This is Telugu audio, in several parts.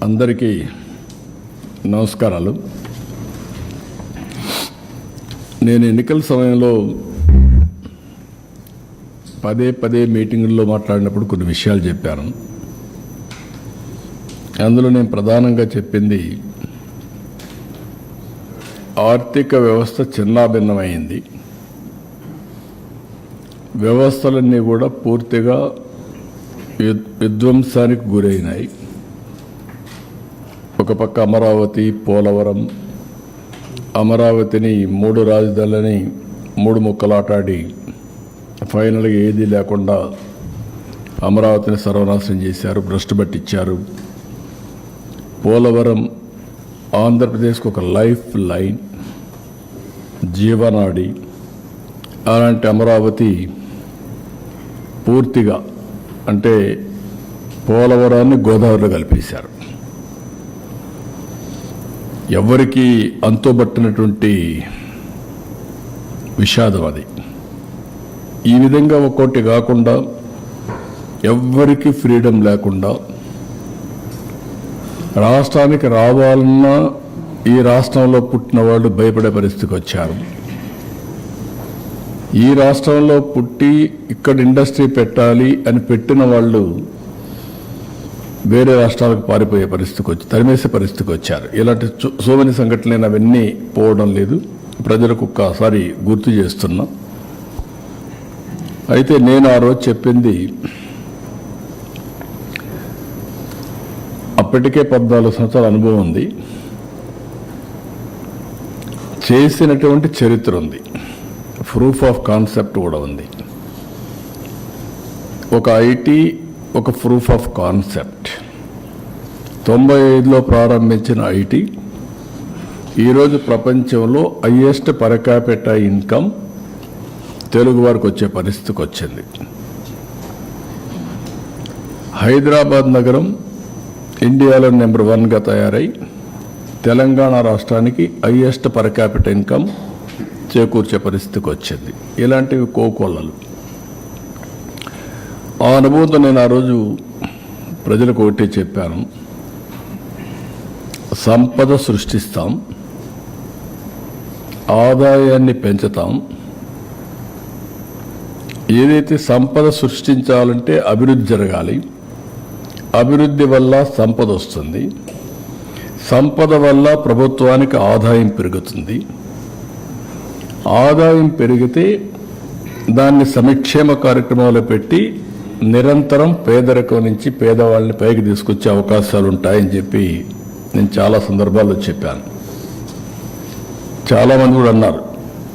అందరికీ నమస్కారాలు. నేను ఎన్నికల సమయంలో పదే మీటింగుల్లో మాట్లాడినప్పుడు కొన్ని విషయాలు చెప్పాను. అందులో నేను ప్రధానంగా చెప్పింది ఆర్థిక వ్యవస్థ చిన్నాభిన్నమైంది. వ్యవస్థలన్నీ కూడా పూర్తిగా విధ్వంసానికి గురైనాయి. ఒక పక్క అమరావతి, పోలవరం, అమరావతిని 3 రాజధానులని 3 ముక్కలాటాడి ఫైనల్గా ఏదీ లేకుండా అమరావతిని సర్వనాశనం చేశారు, భ్రష్టు పట్టించారు. పోలవరం ఆంధ్రప్రదేశ్కు ఒక లైఫ్ లైన్, జీవనాడి. అలాంటి అమరావతి పూర్తిగా అంటే పోలవరాన్ని గోదావరిలో కలిపేశారు. ఎవరికి అంతుబట్టినటువంటి విషాదం అది. ఈ విధంగా ఒక్కోటి కాకుండా ఎవ్వరికి ఫ్రీడమ్ లేకుండా రాష్ట్రానికి రావాలన్నా ఈ రాష్ట్రంలో పుట్టిన వాళ్ళు భయపడే పరిస్థితికి వచ్చారు. ఈ రాష్ట్రంలో పుట్టి ఇక్కడ ఇండస్ట్రీ పెట్టాలి అని పెట్టిన వాళ్ళు వేరే రాష్ట్రాలకు పారిపోయే పరిస్థితికి వచ్చి తరిమేసే పరిస్థితికి వచ్చారు. ఇలాంటి సో మెనీ సంఘటనలు అవన్నీ పోవడం లేదు. ప్రజలకు ఒక్కసారి గుర్తు చేస్తున్నా. అయితే నేను ఆ రోజు చెప్పింది అప్పటికే 14 సంవత్సరాల అనుభవం ఉంది, చేసినటువంటి చరిత్ర ఉంది, ప్రూఫ్ ఆఫ్ కాన్సెప్ట్ కూడా ఉంది. ఒక ఐటీ, ఒక ప్రూఫ్ ఆఫ్ కాన్సెప్ట్. 95లో ప్రారంభించిన ఐటీ ఈరోజు ప్రపంచంలో highest per capita income Telugu వారికి వచ్చే పరిస్థితికి వచ్చింది. హైదరాబాద్ నగరం ఇండియాలో నెంబర్ 1గా తయారై తెలంగాణ రాష్ట్రానికి హైయెస్ట్ పర్ క్యాపిటా ఇన్కమ్ చేకూర్చే పరిస్థితికి వచ్చింది. ఇలాంటివి కోకొల్లలు. ఆ అనుభవంతో నేను ఆ రోజు ప్రజలకు ఒకటే చెప్పాను, సంపద సృష్టిస్తాం, ఆదాయాన్ని పెంచుతాం. ఏదైతే సంపద సృష్టించాలంటే అభివృద్ధి జరగాలి, అభివృద్ధి వల్ల సంపద వస్తుంది, సంపద వల్ల ప్రభుత్వానికి ఆదాయం పెరుగుతుంది, ఆదాయం పెరిగితే దాన్ని సంక్షేమ కార్యక్రమాలు పెట్టి నిరంతరం పేదరికం నుంచి పేదవాళ్ళని పైకి తీసుకొచ్చే అవకాశాలు ఉంటాయని చెప్పి నేను చాలా సందర్భాల్లో చెప్పాను. చాలామంది కూడా అన్నారు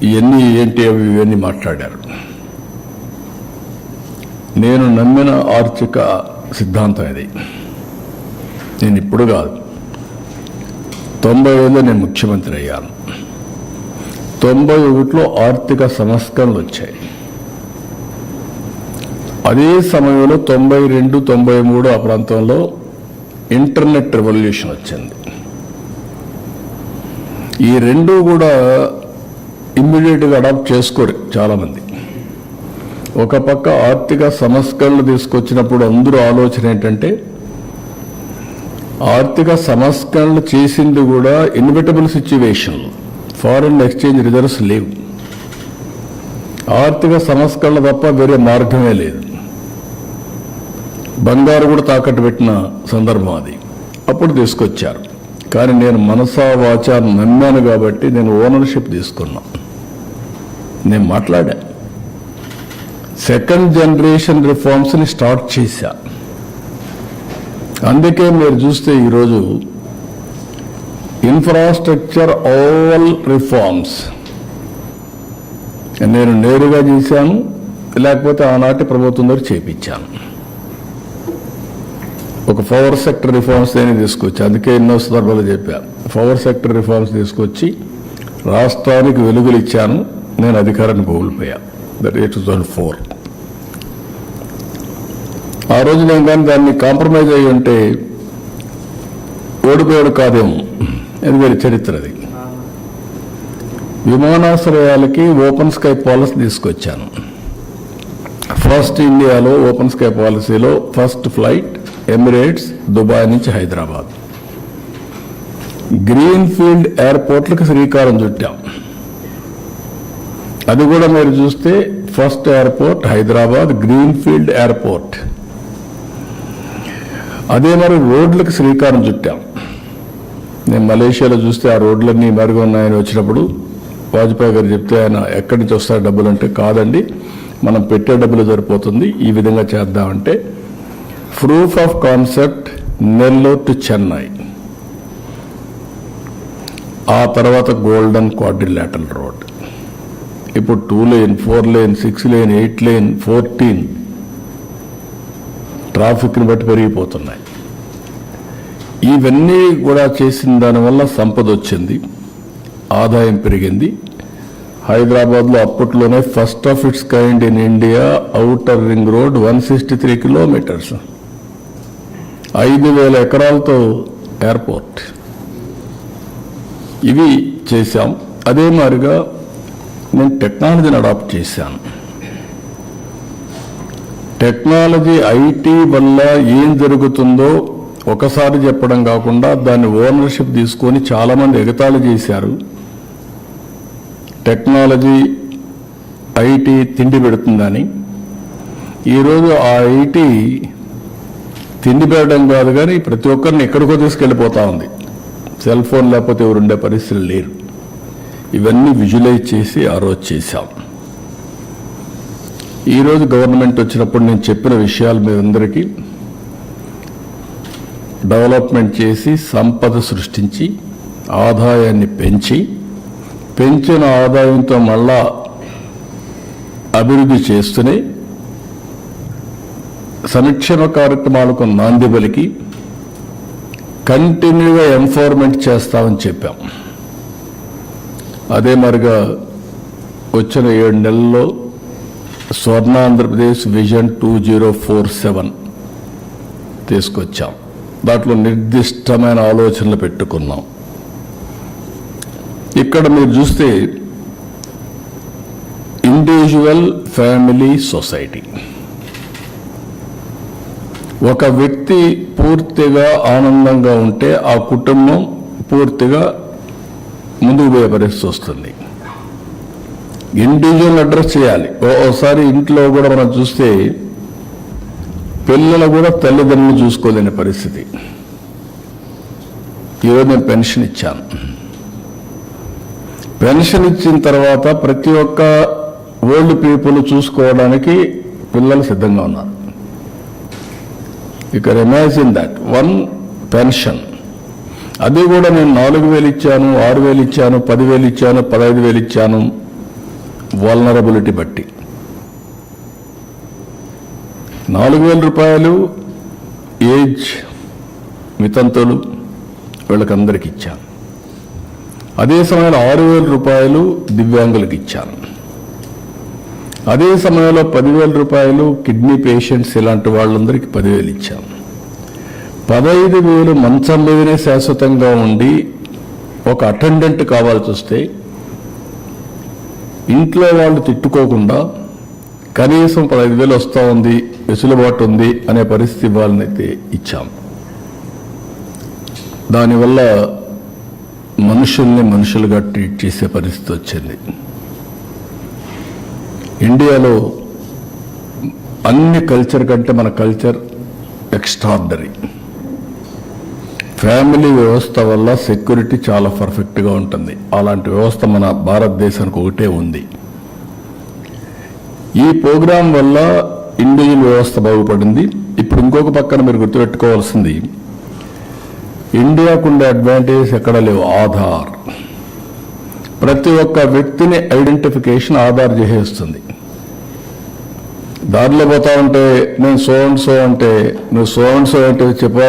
ఇవన్నీ ఏంటి అవి ఇవన్నీ మాట్లాడారు. నేను నమ్మిన ఆర్థిక సిద్ధాంతం ఇది. నేను ఇప్పుడు కాదు, 95లో నేను ముఖ్యమంత్రి అయ్యాను. 91లో ఆర్థిక సంస్కరణలు వచ్చాయి. అదే సమయంలో 92, 93 ఆ ప్రాంతంలో ఇంటర్నెట్ రెవల్యూషన్ వచ్చింది. ఈ రెండు కూడా ఇమ్మీడియట్గా అడాప్ట్ చేసుకోరు చాలామంది. ఒక పక్క ఆర్థిక సంస్కరణలు తీసుకొచ్చినప్పుడు అందరూ ఆలోచన ఏంటంటే ఆర్థిక సంస్కరణలు చేసింది కూడా ఇన్విటబుల్ సిచ్యువేషన్లు, ఫారిన్ ఎక్స్చేంజ్ రిజర్వ్స్ లేవు. ఆర్థిక సంస్కరణ తప్ప వేరే మార్గమే లేదు. బంగారు కూడా తాకట్టు పెట్టిన సందర్భం అది. అప్పుడు తీసుకొచ్చారు. కానీ నేను మనసా వాచా నమ్మాను కాబట్టి నేను ఓనర్షిప్ తీసుకున్నా. నేను మాట్లాడా. సెకండ్ జనరేషన్ రిఫార్మ్స్ని స్టార్ట్ చేశా. అందుకే మీరు చూస్తే ఈరోజు ఇన్ఫ్రాస్ట్రక్చర్ ఆల్ రిఫార్మ్స్ నేను నేరుగా చేశాను, లేకపోతే ఆనాటి ప్రభుత్వం దగ్గర చేపించాను. ఒక పవర్ సెక్టర్ రిఫార్మ్స్ నేను తీసుకొచ్చి, అందుకే ఎన్నో సందర్భాలు చెప్పాను, పవర్ సెక్టర్ రిఫార్మ్స్ తీసుకొచ్చి రాష్ట్రానికి వెలుగులు ఇచ్చాను. నేను అధికారాన్ని కోల్పోయా. దట్ 2004. ఆ రోజు నేను కానీ దాన్ని కాంప్రమైజ్ అయ్యి ఉంటే ఓడిపోయాడు కాదేమో. అది వేరే చరిత్ర. అది విమానాశ్రయాలకి ఓపెన్ స్కై పాలసీ తీసుకొచ్చాను. ఫస్ట్ ఇండియాలో ఓపెన్ స్కై పాలసీలో ఫస్ట్ ఫ్లైట్ ఎమిరేట్స్ దుబాయ్ నుంచి హైదరాబాద్. గ్రీన్ఫీల్డ్ ఎయిర్పోర్ట్లకు శ్రీకారం చుట్టాం. అది కూడా మీరు చూస్తే first airport Hyderabad greenfield airport. అదే మరి రోడ్లకు శ్రీకారం చుట్టాం. నేను మలేషియాలో చూస్తే ఆ రోడ్లన్నీ మరుగు ఉన్నాయని వచ్చినప్పుడు వాజ్పేయి గారు చెప్తే ఆయన ఎక్కడి నుంచి వస్తాయి డబ్బులు అంటే, కాదండి మనం పెట్టే డబ్బులు సరిపోతుంది, ఈ విధంగా చేద్దామంటే proof of concept Nellore to Chennai, ఆ తర్వాత గోల్డెన్ క్వాడ్రిలేటరల్ రోడ్, ఇప్పుడు 2 లేన్ 4 లేన్ 6 లేన్ 8 లేన్ 14 ట్రాఫిక్ని బట్టి పెరిగిపోతున్నాయి. ఇవన్నీ కూడా చేసిన దానివల్ల సంపద వచ్చింది, ఆదాయం పెరిగింది. హైదరాబాద్లో అప్పట్లోనే first of its kind in India outer ring road 163 kilometres, 5,000 ఎకరాలతో ఎయిర్పోర్ట్, ఇవి చేశాం. అదే మాదిరిగా నేను టెక్నాలజీని అడాప్ట్ చేశాను. టెక్నాలజీ ఐటీ వల్ల ఏం జరుగుతుందో ఒకసారి చెప్పడం కాకుండా దాన్ని ఓనర్షిప్ తీసుకొని చాలామంది ఎగతాళి చేశారు. టెక్నాలజీ ఐటీ తిండి పెడుతుందని. ఈరోజు ఆ ఐటీ తిండి పెట్టడం కాదు కానీ ప్రతి ఒక్కరిని ఎక్కడికో తీసుకెళ్ళిపోతా ఉంది. సెల్ ఫోన్ లేకపోతే ఎవరు ఉండే పరిస్థితులు లేరు. ఇవన్నీ విజువలైజ్ చేసి ఆ రోజు చేశాం. ఈరోజు గవర్నమెంట్ వచ్చినప్పుడు నేను చెప్పిన విషయాలు మీ అందరికీ డెవలప్మెంట్ చేసి సంపద సృష్టించి ఆదాయాన్ని పెంచిన ఆదాయంతో మళ్ళా అభివృద్ధి చేస్తూనే సంక్షేమ కార్యక్రమాలకు నాంది పలికి కంటిన్యూగా ఎంపవర్మెంట్ చేస్తామని చెప్పాం. అదే మరిగా వచ్చిన 7 నెలల్లో స్వర్ణాంధ్రప్రదేశ్ విజన్ 2047 తీసుకొచ్చాం. దాంట్లో నిర్దిష్టమైన ఆలోచనలు పెట్టుకున్నాం. ఇక్కడ మీరు చూస్తే ఇండివిజువల్, ఫ్యామిలీ, సొసైటీ, ఒక వ్యక్తి పూర్తిగా ఆనందంగా ఉంటే ఆ కుటుంబం పూర్తిగా ముందుకు పోయే పరిస్థితి వస్తుంది. ఇండివిజువల్ అడ్రస్ చేయాలి. ఓసారి ఇంట్లో కూడా మనం చూస్తే పిల్లలు కూడా తల్లిదండ్రులు చూసుకోలేని పరిస్థితి. ఈరోజు నేను పెన్షన్ ఇచ్చాను. పెన్షన్ ఇచ్చిన తర్వాత ప్రతి ఒక్క ఓల్డ్ పీపుల్ చూసుకోవడానికి పిల్లలు సిద్ధంగా ఉన్నారు. You can imagine that one pension. అది కూడా నేను 4,000 ఇచ్చాను, 6,000 ఇచ్చాను, 10,000 ఇచ్చాను, 15,000 ఇచ్చాను, వల్నరబిలిటీ బట్టి. 4,000 రూపాయలు ఏజ్ మితంతులు వీళ్ళకందరికి ఇచ్చాను. అదే సమయంలో 6,000 రూపాయలు దివ్యాంగులకు ఇచ్చాను. అదే సమయంలో 10,000 రూపాయలు కిడ్నీ పేషెంట్స్ ఇలాంటి వాళ్ళందరికీ 10,000 ఇచ్చాను. 15,000 మంచం మీదనే శాశ్వతంగా ఉండి ఒక అటెండెంట్ కావాల్సి వస్తే ఇంట్లో వాళ్ళు తిట్టుకోకుండా కనీసం 15,000 వస్తూ ఉంది, వెసులుబాటు ఉంది అనే పరిస్థితి వాళ్ళనైతే ఇచ్చాం. దానివల్ల మనుషుల్ని మనుషులుగా ట్రీట్ చేసే పరిస్థితి వచ్చింది. ఇండియాలో అన్ని కల్చర్ కంటే మన కల్చర్ ఎక్స్ట్రార్డనరీ. ఫ్యామిలీ వ్యవస్థ వల్ల సెక్యూరిటీ చాలా పర్ఫెక్ట్గా ఉంటుంది. అలాంటి వ్యవస్థ మన భారతదేశానికి ఒకటే ఉంది. ఈ ప్రోగ్రాం వల్ల ఇండియన్ వ్యవస్థ బాగుపడింది. ఇప్పుడు ఇంకొక పక్కన మీరు గుర్తుపెట్టుకోవాల్సింది, ఇండియాకు ఉండే అడ్వాంటేజ్ ఎక్కడ లేవు. ఆధార్, ప్రతి ఒక్క వ్యక్తిని ఐడెంటిఫికేషన్ ఆధార్ చేసేస్తుంది. దారిలో పోతా ఉంటే నేను సో అండ్ సో అంటే నువ్వు సో అండ్ సో అంటే చెప్పా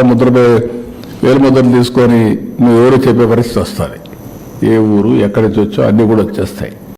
వేలు ముద్రను తీసుకొని నువ్వు ఎవరు చెప్పే పరిస్థితి వస్తుంది. ఏ ఊరు ఎక్కడి నుంచి వచ్చో అన్నీ కూడా వచ్చేస్తాయి.